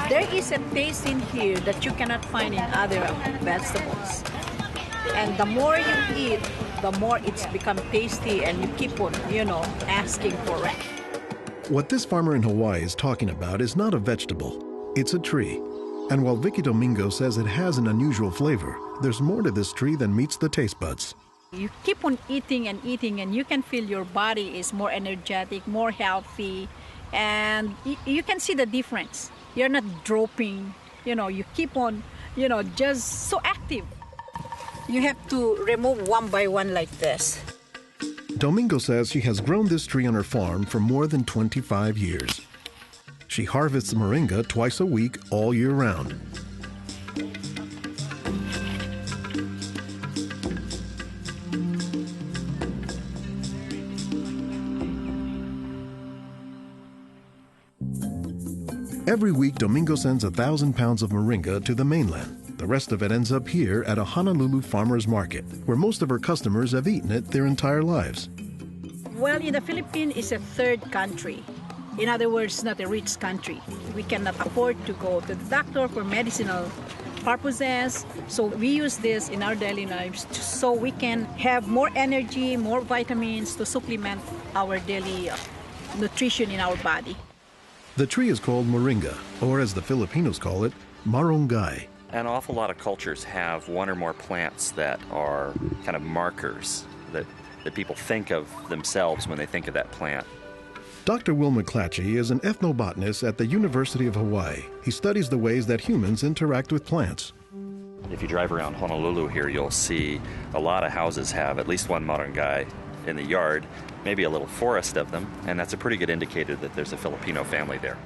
There is a taste in here that you cannot find in other vegetables. And the more you eat, the more it's become tasty and you keep on, asking for it. What this farmer in Hawaii is talking about is not a vegetable, it's a tree. And while Vicky Domingo says it has an unusual flavor, there's more to this tree than meets the taste buds. You keep on eating and eating and you can feel your body is more energetic, more healthy, and you can see the difference. You're not dropping, you keep on, just so active. You have to remove one by one like this. Domingo says she has grown this tree on her farm for more than 25 years. She harvests moringa twice a week all year round. Every week, Domingo sends 1,000 pounds of moringa to the mainland. The rest of it ends up here at a Honolulu farmer's market, where most of her customers have eaten it their entire lives. Well, in the Philippines, it's a third country. In other words, not a rich country. We cannot afford to go to the doctor for medicinal purposes. So we use this in our daily lives so we can have more energy, more vitamins to supplement our daily nutrition in our body. The tree is called moringa, or as the Filipinos call it, marunggay. An awful lot of cultures have one or more plants that are kind of markers that people think of themselves when they think of that plant. Dr. Will McClatchy is an ethnobotanist at the University of Hawaii. He studies the ways that humans interact with plants. If you drive around Honolulu here, you'll see a lot of houses have at least one marunggay in the yard, maybe a little forest of them, and that's a pretty good indicator that there's a Filipino family there.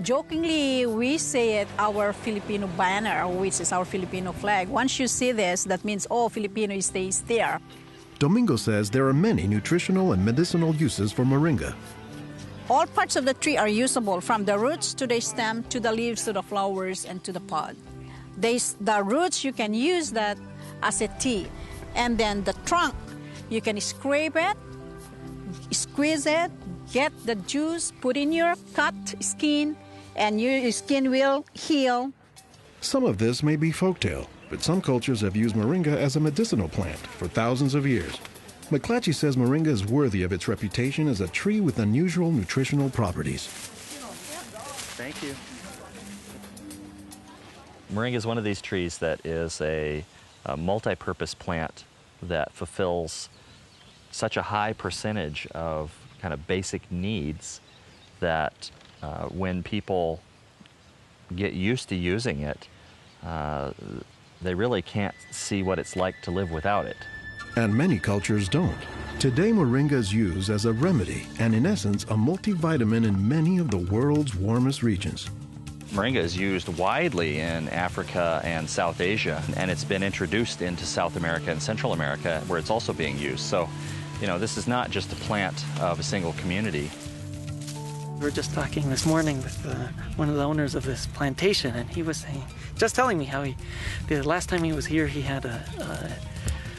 Jokingly, we say it our Filipino banner, which is our Filipino flag. Once you see this, that means, Filipino stays there. Domingo says there are many nutritional and medicinal uses for moringa. All parts of the tree are usable, from the roots to the stem, to the leaves, to the flowers, and to the pod. The roots, you can use that as a tea. And then the trunk, you can scrape it, squeeze it, get the juice, put in your cut skin, and your skin will heal. Some of this may be folktale, but some cultures have used moringa as a medicinal plant for thousands of years. McClatchy says moringa is worthy of its reputation as a tree with unusual nutritional properties. Thank you. Moringa is one of these trees that is a multi-purpose plant that fulfills such a high percentage of kind of basic needs that when people get used to using it, they really can't see what it's like to live without it. And many cultures don't. Today, moringa is used as a remedy and, in essence, a multivitamin in many of the world's warmest regions. Moringa is used widely in Africa and South Asia, and it's been introduced into South America and Central America, where it's also being used. So, this is not just a plant of a single community. We were just talking this morning with one of the owners of this plantation, and he was telling me how the last time he was here, he had a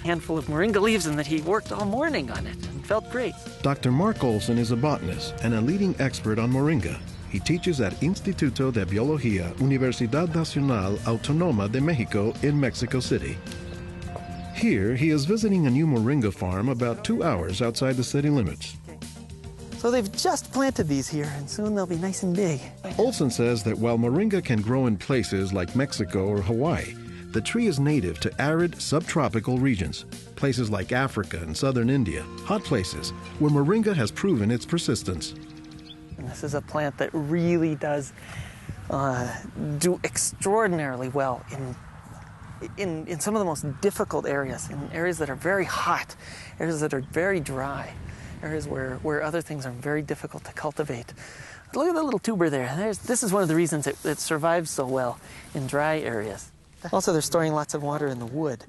handful of moringa leaves and that he worked all morning on it and felt great. Dr. Mark Olson is a botanist and a leading expert on moringa. He teaches at Instituto de Biología, Universidad Nacional Autónoma de México in Mexico City. Here, he is visiting a new moringa farm about 2 hours outside the city limits. So they've just planted these here, and soon they'll be nice and big. Olson says that while moringa can grow in places like Mexico or Hawaii, the tree is native to arid subtropical regions, places like Africa and southern India, hot places where moringa has proven its persistence. And this is a plant that really does do extraordinarily well in some of the most difficult areas, in areas that are very hot, areas that are very dry, areas where other things are very difficult to cultivate. Look at the little tuber there. This is one of the reasons it survives so well in dry areas. Also, they're storing lots of water in the wood.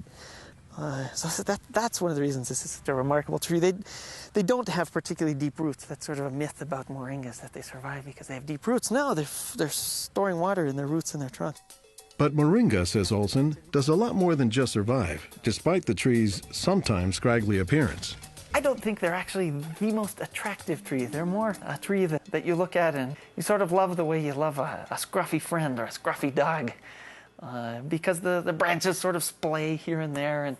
So that's one of the reasons this is such a remarkable tree. They don't have particularly deep roots. That's sort of a myth about moringas, that they survive because they have deep roots. No, they're storing water in their roots and their trunk. But moringa, says Olson, does a lot more than just survive, despite the tree's sometimes scraggly appearance. I don't think they're actually the most attractive tree. They're more a tree that you look at and you sort of love the way you love a scruffy friend or a scruffy dog. Because the branches sort of splay here and there, and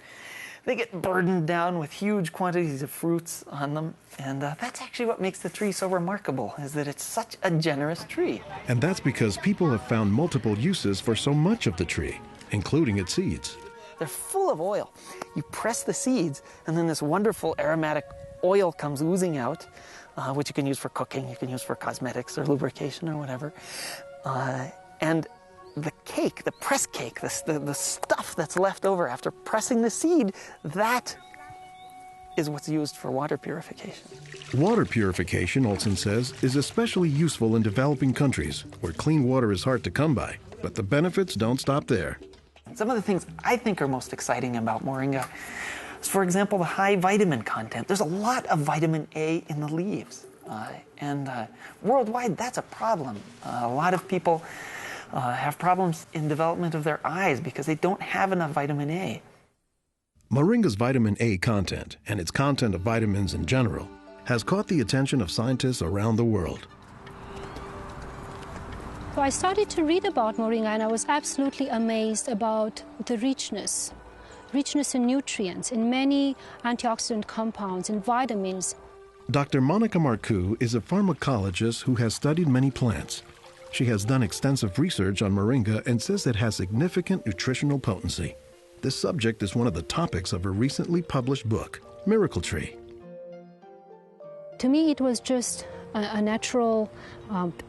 they get burdened down with huge quantities of fruits on them. And that's actually what makes the tree so remarkable, is that it's such a generous tree. And that's because people have found multiple uses for so much of the tree, including its seeds. They're full of oil. You press the seeds, and then this wonderful aromatic oil comes oozing out, which you can use for cooking, you can use for cosmetics or lubrication or whatever. And the cake, the press cake, the stuff that's left over after pressing the seed, that is what's used for water purification. Water purification, Olson says, is especially useful in developing countries where clean water is hard to come by. But the benefits don't stop there. Some of the things I think are most exciting about moringa is, for example, the high vitamin content. There's a lot of vitamin A in the leaves. And worldwide, that's a problem. A lot of people have problems in development of their eyes because they don't have enough vitamin A. Moringa's vitamin A content, and its content of vitamins in general, has caught the attention of scientists around the world. So I started to read about moringa, and I was absolutely amazed about the richness in nutrients, in many antioxidant compounds, in vitamins. Dr. Monica Marcoux is a pharmacologist who has studied many plants. She has done extensive research on moringa and says it has significant nutritional potency. This subject is one of the topics of her recently published book, Miracle Tree. To me, it was just a natural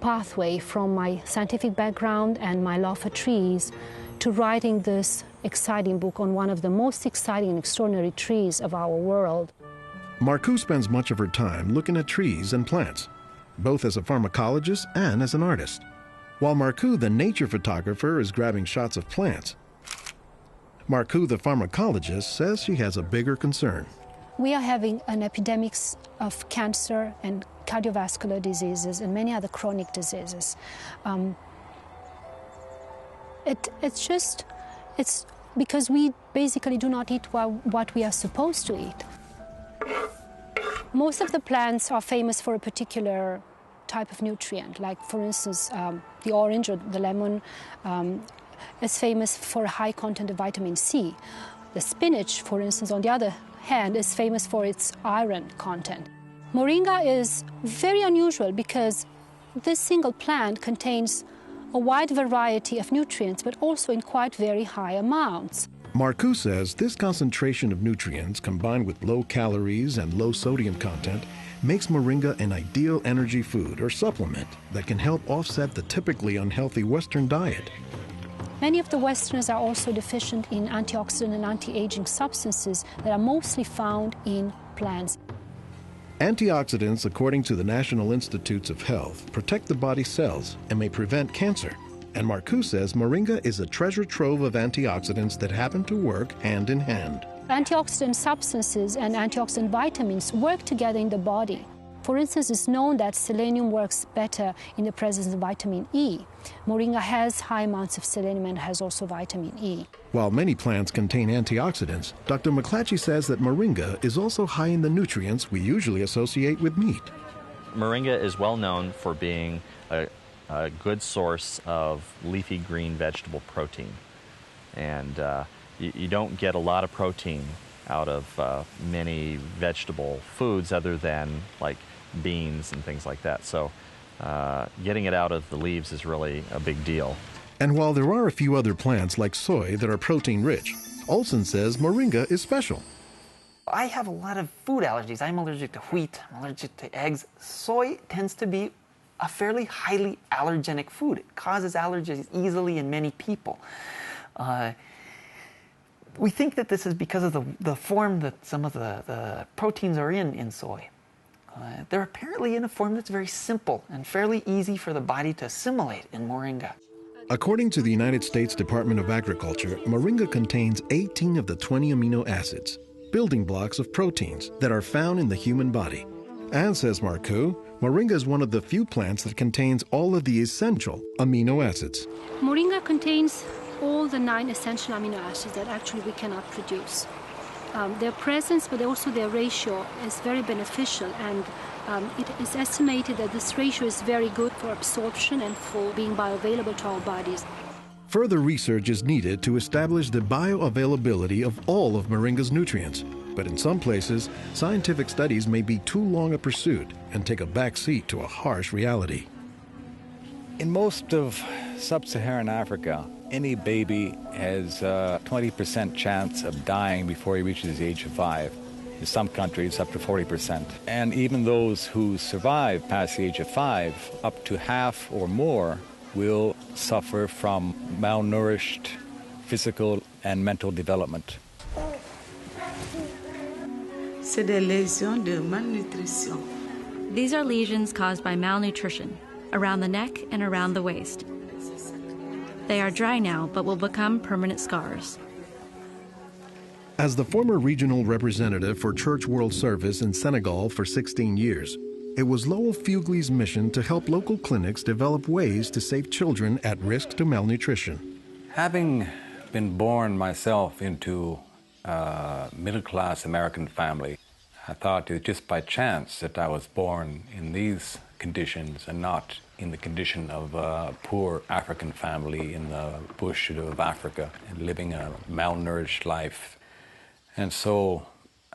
pathway from my scientific background and my love for trees to writing this exciting book on one of the most exciting and extraordinary trees of our world. Marcoux spends much of her time looking at trees and plants, both as a pharmacologist and as an artist. While Marcoux, the nature photographer, is grabbing shots of plants, Marcoux, the pharmacologist, says she has a bigger concern. We are having an epidemic of cancer and cardiovascular diseases and many other chronic diseases. It's because we basically do not eat what we are supposed to eat. Most of the plants are famous for a particular type of nutrient, like for instance the orange or the lemon is famous for a high content of vitamin C. The spinach, for instance, on the other hand, is famous for its iron content. Moringa is very unusual because this single plant contains a wide variety of nutrients, but also in quite very high amounts. Marcoux says this concentration of nutrients combined with low calories and low sodium content makes moringa an ideal energy food or supplement that can help offset the typically unhealthy Western diet. Many of the Westerners are also deficient in antioxidant and anti-aging substances that are mostly found in plants. Antioxidants, according to the National Institutes of Health, protect the body's cells and may prevent cancer. And Marcoux says moringa is a treasure trove of antioxidants that happen to work hand in hand. Antioxidant substances and antioxidant vitamins work together in the body. For instance, it's known that selenium works better in the presence of vitamin E. Moringa has high amounts of selenium and has also vitamin E. While many plants contain antioxidants, Dr. McClatchy says that moringa is also high in the nutrients we usually associate with meat. Moringa is well known for being a good source of leafy green vegetable protein. And you don't get a lot of protein out of many vegetable foods other than like beans and things like that. So getting it out of the leaves is really a big deal. And while there are a few other plants like soy that are protein rich, Olson says moringa is special. I have a lot of food allergies. I'm allergic to wheat, I'm allergic to eggs. Soy tends to be a fairly highly allergenic food. It causes allergies easily in many people. We think that this is because of the form that some of the proteins are in soy. They're apparently in a form that's very simple and fairly easy for the body to assimilate in moringa. According to the United States Department of Agriculture, moringa contains 18 of the 20 amino acids, building blocks of proteins that are found in the human body. And, says Marcoux, moringa is one of the few plants that contains all of the essential amino acids. Moringa contains all the 9 essential amino acids that actually we cannot produce. Their presence, but also their ratio, is very beneficial, and it is estimated that this ratio is very good for absorption and for being bioavailable to our bodies. Further research is needed to establish the bioavailability of all of moringa's nutrients. But in some places, scientific studies may be too long a pursuit and take a back seat to a harsh reality. In most of sub-Saharan Africa, any baby has a 20% chance of dying before he reaches the age of 5. In some countries, up to 40%. And even those who survive past the age of 5, up to half or more will suffer from malnourished physical and mental development. These are lesions caused by malnutrition around the neck and around the waist. They are dry now, but will become permanent scars. As the former regional representative for Church World Service in Senegal for 16 years, it was Lowell Fugley's mission to help local clinics develop ways to save children at risk to malnutrition. Having been born myself into a middle-class American family, I thought it was just by chance that I was born in these conditions and not in the condition of a poor African family in the bush of Africa and living a malnourished life. And so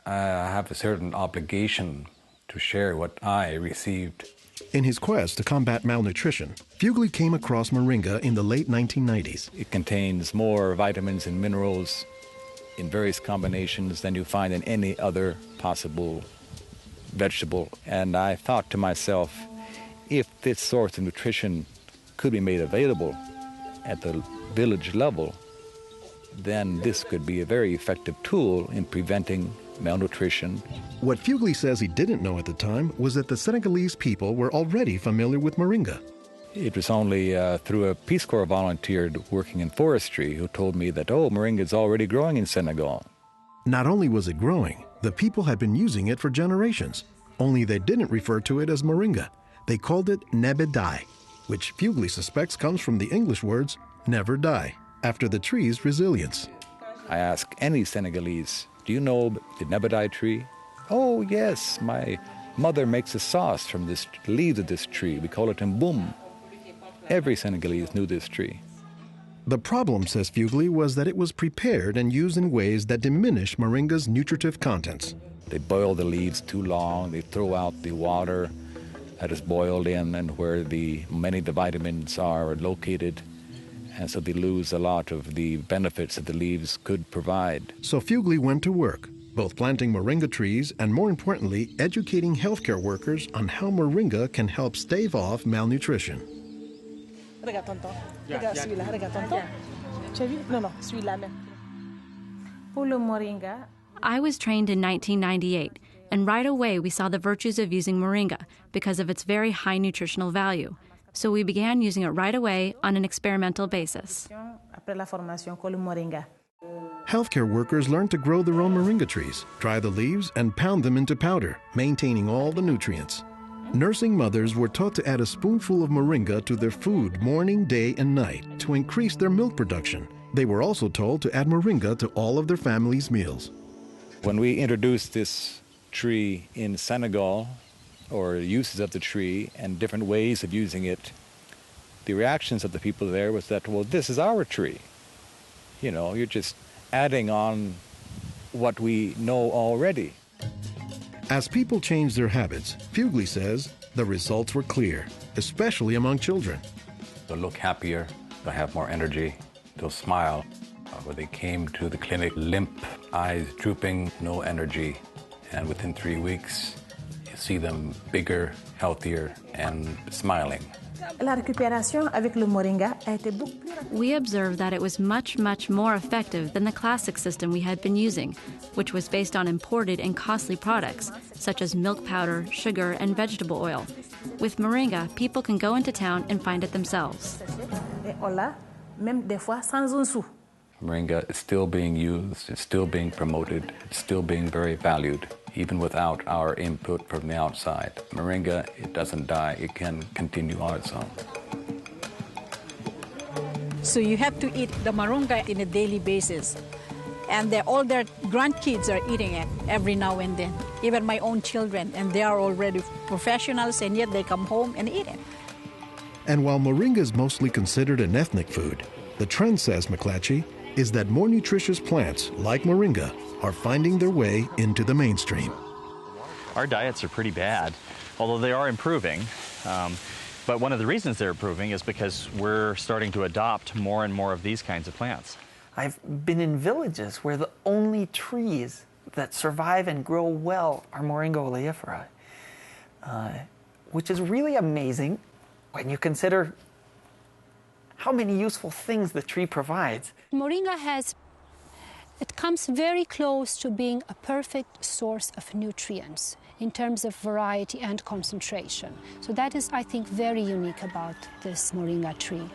I have a certain obligation to share what I received. In his quest to combat malnutrition, Fugley came across moringa in the late 1990s. It contains more vitamins and minerals in various combinations than you find in any other possible vegetable. And I thought to myself, if this source of nutrition could be made available at the village level, then this could be a very effective tool in preventing malnutrition. What Fugley says he didn't know at the time was that the Senegalese people were already familiar with moringa. It was only through a Peace Corps volunteer working in forestry who told me that, oh, moringa is already growing in Senegal. Not only was it growing, the people had been using it for generations, only they didn't refer to it as moringa. They called it nebedai, which Fugley suspects comes from the English words never die, after the tree's resilience. I ask any Senegalese, do you know the nebedai tree? Oh, yes, my mother makes a sauce from the leaves of this tree. We call it mboum. Every Senegalese knew this tree. The problem, says Fugley, was that it was prepared and used in ways that diminish moringa's nutritive contents. They boil the leaves too long, they throw out the water that is boiled in and where many of the vitamins are located, and so they lose a lot of the benefits that the leaves could provide. So Fugley went to work, both planting moringa trees and, more importantly, educating healthcare workers on how moringa can help stave off malnutrition. I was trained in 1998, and right away we saw the virtues of using moringa because of its very high nutritional value. So we began using it right away on an experimental basis. Healthcare workers learned to grow their own moringa trees, dry the leaves, and pound them into powder, maintaining all the nutrients. Nursing mothers were taught to add a spoonful of moringa to their food morning, day, and night to increase their milk production. They were also told to add moringa to all of their family's meals. When we introduced this tree in Senegal, or uses of the tree and different ways of using it, the reactions of the people there was that, well, this is our tree. You know, you're just adding on what we know already. As people changed their habits, Fugley says the results were clear, especially among children. They'll look happier, they'll have more energy, they'll smile. When they came to the clinic, limp, eyes drooping, no energy, and within 3 weeks, you see them bigger, healthier, and smiling. We observed that it was much, much more effective than the classic system we had been using, which was based on imported and costly products, such as milk powder, sugar, and vegetable oil. With moringa, people can go into town and find it themselves. Moringa is still being used, it's still being promoted, it's still being very valued, even without our input from the outside. Moringa, it doesn't die, it can continue on its own. So you have to eat the moringa on a daily basis. And all their grandkids are eating it every now and then, even my own children, and they are already professionals, and yet they come home and eat it. And while moringa is mostly considered an ethnic food, the trend, says McClatchy, is that more nutritious plants, like moringa, are finding their way into the mainstream. Our diets are pretty bad, although they are improving. But one of the reasons they're improving is because we're starting to adopt more and more of these kinds of plants. I've been in villages where the only trees that survive and grow well are Moringa oleifera, which is really amazing when you consider how many useful things the tree provides. Moringa it comes very close to being a perfect source of nutrients in terms of variety and concentration. So that is, I think, very unique about this moringa tree.